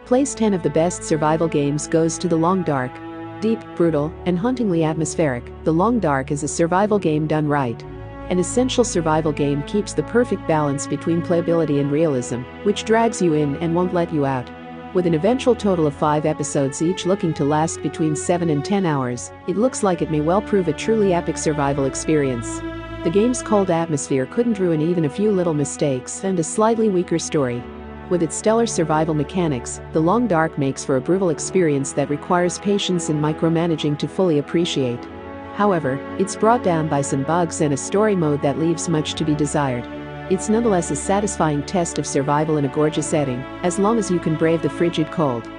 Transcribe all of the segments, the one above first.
Place 10 of the best survival games goes to The Long Dark. Deep, brutal, and hauntingly atmospheric, The Long Dark is a survival game done right. An essential survival game keeps the perfect balance between playability and realism, which drags you in and won't let you out. With an eventual total of 5 episodes each looking to last between 7 and 10 hours, it looks like it may well prove a truly epic survival experience. The game's cold atmosphere couldn't ruin even a few little mistakes and a slightly weaker story. With its stellar survival mechanics, The Long Dark makes for a brutal experience that requires patience and micromanaging to fully appreciate. However, it's brought down by some bugs and a story mode that leaves much to be desired. It's nonetheless a satisfying test of survival in a gorgeous setting, as long as you can brave the frigid cold.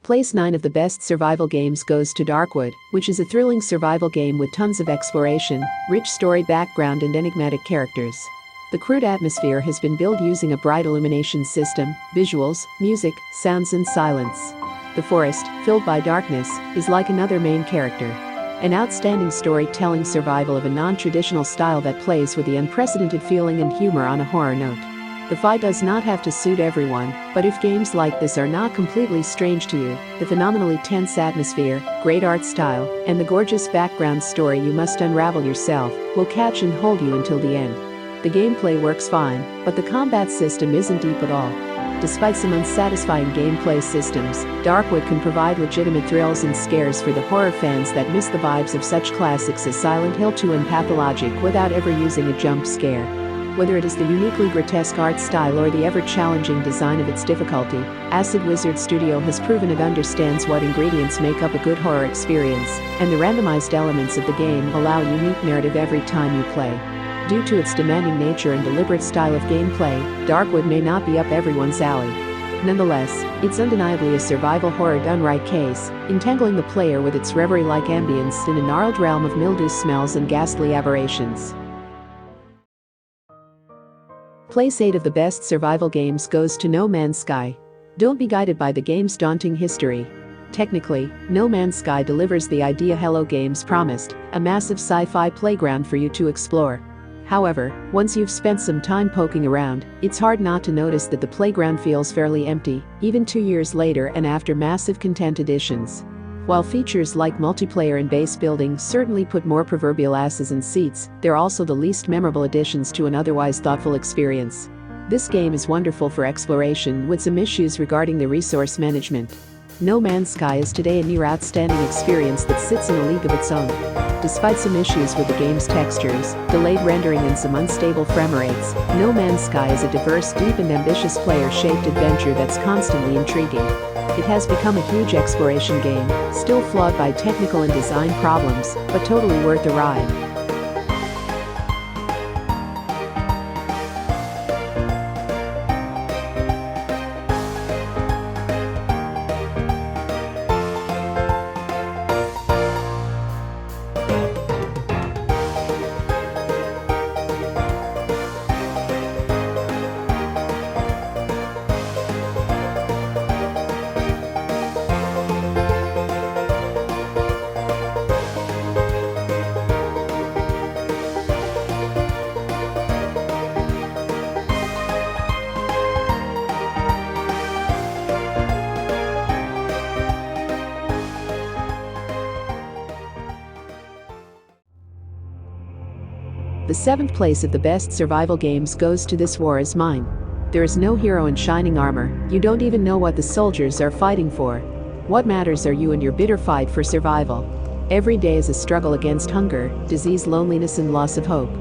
Place 9 of the best survival games goes to Darkwood, which is a thrilling survival game with tons of exploration, rich story background and enigmatic characters. The crude atmosphere has been built using a bright illumination system, visuals, music, sounds and silence. The forest, filled by darkness, is like another main character. An outstanding storytelling survival of a non-traditional style that plays with the unprecedented feeling and humor on a horror note. The fight does not have to suit everyone, but if games like this are not completely strange to you, the phenomenally tense atmosphere, great art style, and the gorgeous background story you must unravel yourself will catch and hold you until the end. The gameplay works fine, but the combat system isn't deep at all. Despite some unsatisfying gameplay systems, Darkwood can provide legitimate thrills and scares for the horror fans that miss the vibes of such classics as Silent Hill 2 and Pathologic without ever using a jump scare. Whether it is the uniquely grotesque art style or the ever-challenging design of its difficulty, Acid Wizard Studio has proven it understands what ingredients make up a good horror experience, and the randomized elements of the game allow a unique narrative every time you play. Due to its demanding nature and deliberate style of gameplay, Darkwood may not be up everyone's alley. Nonetheless, it's undeniably a survival horror done right case, entangling the player with its reverie-like ambience in a gnarled realm of mildew smells and ghastly aberrations. Place 8 of the best survival games goes to No Man's Sky. Don't be guided by the game's daunting history. Technically, No Man's Sky delivers the idea Hello Games promised, a massive sci-fi playground for you to explore. However, once you've spent some time poking around, it's hard not to notice that the playground feels fairly empty, even 2 years later and after massive content additions. While features like multiplayer and base building certainly put more proverbial asses in seats, they're also the least memorable additions to an otherwise thoughtful experience. This game is wonderful for exploration with some issues regarding the resource management. No Man's Sky is today a near outstanding experience that sits in a league of its own. Despite some issues with the game's textures, delayed rendering and some unstable frame rates, No Man's Sky is a diverse, deep and ambitious player-shaped adventure that's constantly intriguing. It has become a huge exploration game, still flawed by technical and design problems, but totally worth the ride. The 7th place of the best survival games goes to This War Is Mine. There is no hero in shining armor, you don't even know what the soldiers are fighting for. What matters are you and your bitter fight for survival. Every day is a struggle against hunger, disease, loneliness and loss of hope.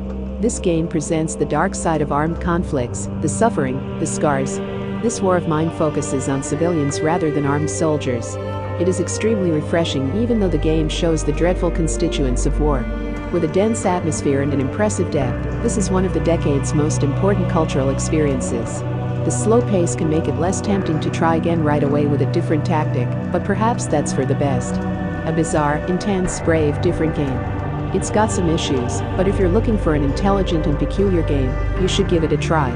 This game presents the dark side of armed conflicts, the suffering, the scars. This War of Mine focuses on civilians rather than armed soldiers. It is extremely refreshing even though the game shows the dreadful constituents of war. With a dense atmosphere and an impressive depth, this is one of the decade's most important cultural experiences. The slow pace can make it less tempting to try again right away with a different tactic, but perhaps that's for the best. A bizarre, intense, brave, different game. It's got some issues, but if you're looking for an intelligent and peculiar game, you should give it a try.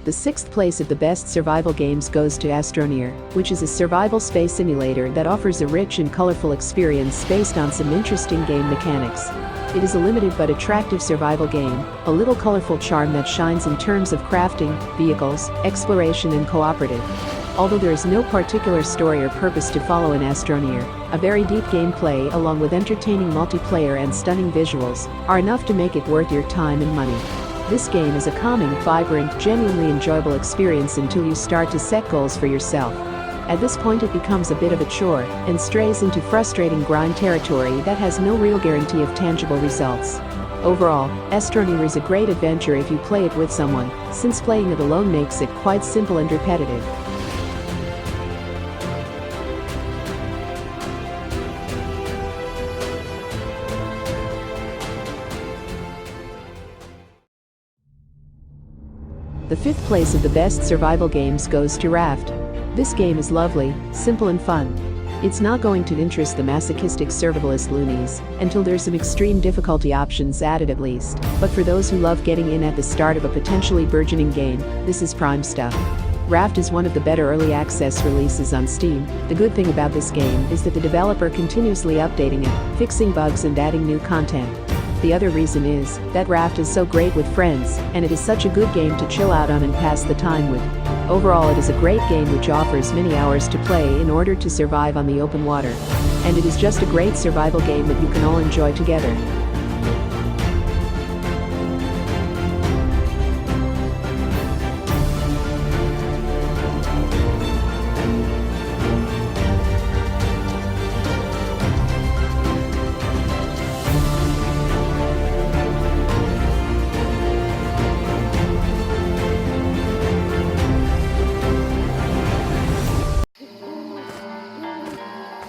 The 6th place of the best survival games goes to Astroneer, which is a survival space simulator that offers a rich and colorful experience based on some interesting game mechanics. It is a limited but attractive survival game, a little colorful charm that shines in terms of crafting, vehicles, exploration and cooperative. Although there is no particular story or purpose to follow in Astroneer, a very deep gameplay along with entertaining multiplayer and stunning visuals are enough to make it worth your time and money. This game is a calming, vibrant, genuinely enjoyable experience until you start to set goals for yourself. At this point it becomes a bit of a chore and strays into frustrating grind territory that has no real guarantee of tangible results. Overall, Astroneer is a great adventure if you play it with someone, since playing it alone makes it quite simple and repetitive. The 5th place of the best survival games goes to Raft. This game is lovely, simple and fun. It's not going to interest the masochistic survivalist loonies until there's some extreme difficulty options added at least, but for those who love getting in at the start of a potentially burgeoning game, this is prime stuff. Raft is one of the better early access releases on Steam. The good thing about this game is that the developer continuously updating it, fixing bugs and adding new content. The other reason is that Raft is so great with friends, and it is such a good game to chill out on and pass the time with. Overall, it is a great game which offers many hours to play in order to survive on the open water. And it is just a great survival game that you can all enjoy together.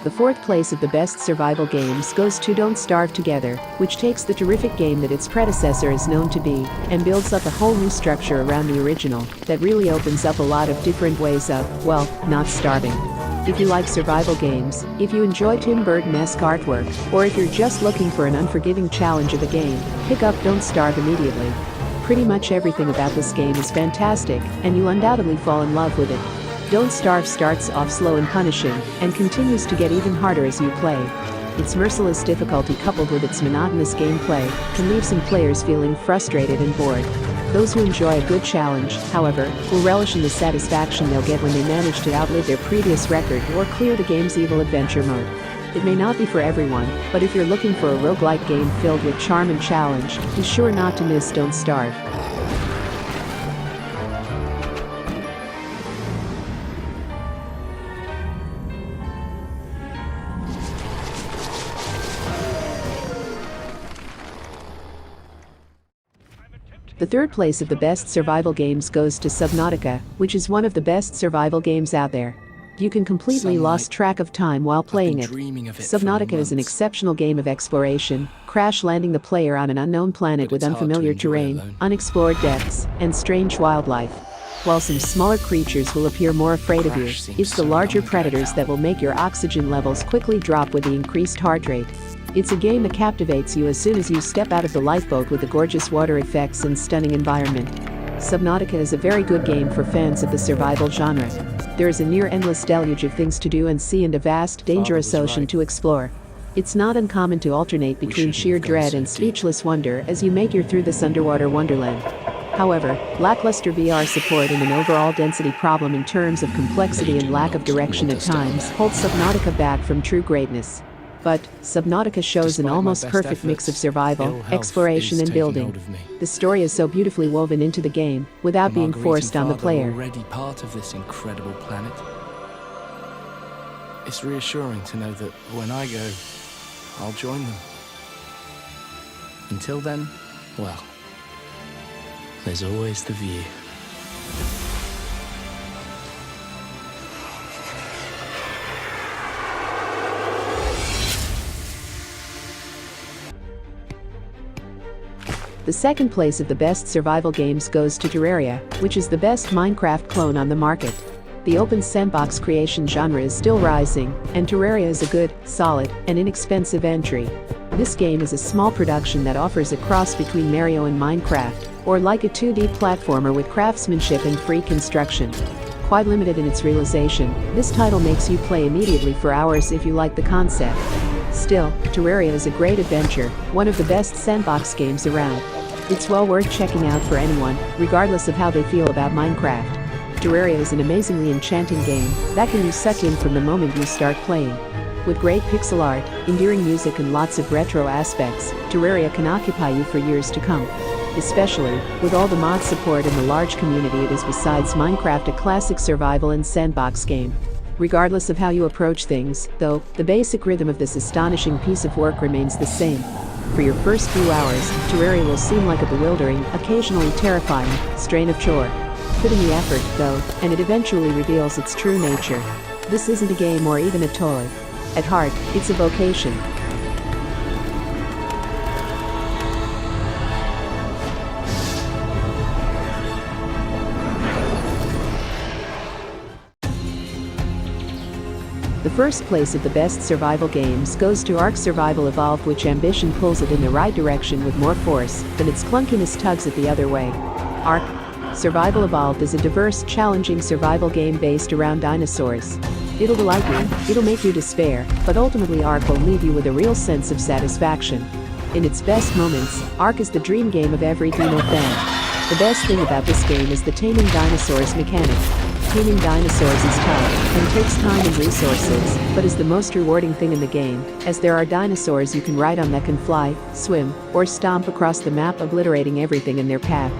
The 4th place of the best survival games goes to Don't Starve Together, which takes the terrific game that its predecessor is known to be, and builds up a whole new structure around the original, that really opens up a lot of different ways of, well, not starving. If you like survival games, if you enjoy Tim Burton-esque artwork, or if you're just looking for an unforgiving challenge of a game, pick up Don't Starve immediately. Pretty much everything about this game is fantastic, and you'll undoubtedly fall in love with it. Don't Starve starts off slow and punishing, and continues to get even harder as you play. Its merciless difficulty coupled with its monotonous gameplay can leave some players feeling frustrated and bored. Those who enjoy a good challenge, however, will relish in the satisfaction they'll get when they manage to outlive their previous record or clear the game's evil adventure mode. It may not be for everyone, but if you're looking for a roguelike game filled with charm and challenge, be sure not to miss Don't Starve. The 3rd place of the best survival games goes to Subnautica, which is one of the best survival games out there. You can completely lose track of time while playing it. Subnautica is an exceptional game of exploration, crash landing the player on an unknown planet with unfamiliar terrain, unexplored depths, and strange wildlife. While some smaller creatures will appear more afraid of you, it's the larger predators that will make your oxygen levels quickly drop with the increased heart rate. It's a game that captivates you as soon as you step out of the lifeboat with the gorgeous water effects and stunning environment. Subnautica is a very good game for fans of the survival genre. There is a near endless deluge of things to do and see and a vast, dangerous ocean to explore. It's not uncommon to alternate between sheer dread and speechless wonder as you make your through this underwater wonderland. However, lackluster VR support and an overall density problem in terms of complexity and lack of direction at times holds Subnautica back from true greatness. But Subnautica shows an almost perfect mix of survival, exploration and building. The story is so beautifully woven into the game without being forced on the player. Already part of this incredible planet. It's reassuring to know that when I go, I'll join them. Until then, well, there's always the view. The second place of the best survival games goes to Terraria, which is the best Minecraft clone on the market. The open sandbox creation genre is still rising, and Terraria is a good, solid, and inexpensive entry. This game is a small production that offers a cross between Mario and Minecraft, or like a 2D platformer with craftsmanship and free construction. Quite limited in its realization, this title makes you play immediately for hours if you like the concept. Still, Terraria is a great adventure, one of the best sandbox games around. It's well worth checking out for anyone, regardless of how they feel about Minecraft. Terraria is an amazingly enchanting game that can be sucked in from the moment you start playing. With great pixel art, endearing music and lots of retro aspects, Terraria can occupy you for years to come. Especially, with all the mod support and the large community it is besides Minecraft a classic survival and sandbox game. Regardless of how you approach things, though, the basic rhythm of this astonishing piece of work remains the same. For your first few hours, Terraria will seem like a bewildering, occasionally terrifying, strain of chore. Put in the effort, though, and it eventually reveals its true nature. This isn't a game or even a toy. At heart, it's a vocation. The first place of the best survival games goes to Ark Survival Evolved, which ambition pulls it in the right direction with more force than its clunkiness tugs it the other way. Ark Survival Evolved is a diverse, challenging survival game based around dinosaurs. It'll delight you, it'll make you despair, but ultimately Ark will leave you with a real sense of satisfaction. In its best moments, Ark is the dream game of every dino fan. The best thing about this game is the taming dinosaurs mechanic. Taming dinosaurs is tough and takes time and resources, but is the most rewarding thing in the game, as there are dinosaurs you can ride on that can fly, swim, or stomp across the map, obliterating everything in their path.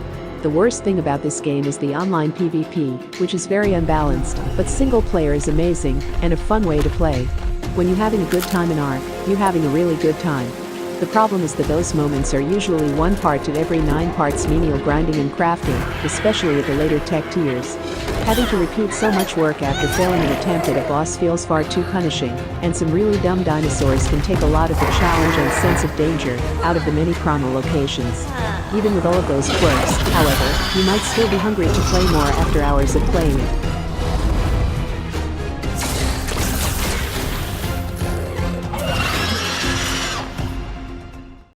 The worst thing about this game is the online PvP, which is very unbalanced, but single player is amazing and a fun way to play. When you're having a good time in Ark, you're having a really good time. The problem is that those moments are usually 1 part to every 9 parts menial grinding and crafting, especially at the later tech tiers. Having to repeat so much work after failing an attempt at a boss feels far too punishing, and some really dumb dinosaurs can take a lot of the challenge and sense of danger out of the many chrono locations. Even with all of those quirks, however, you might still be hungry to play more after hours of playing it.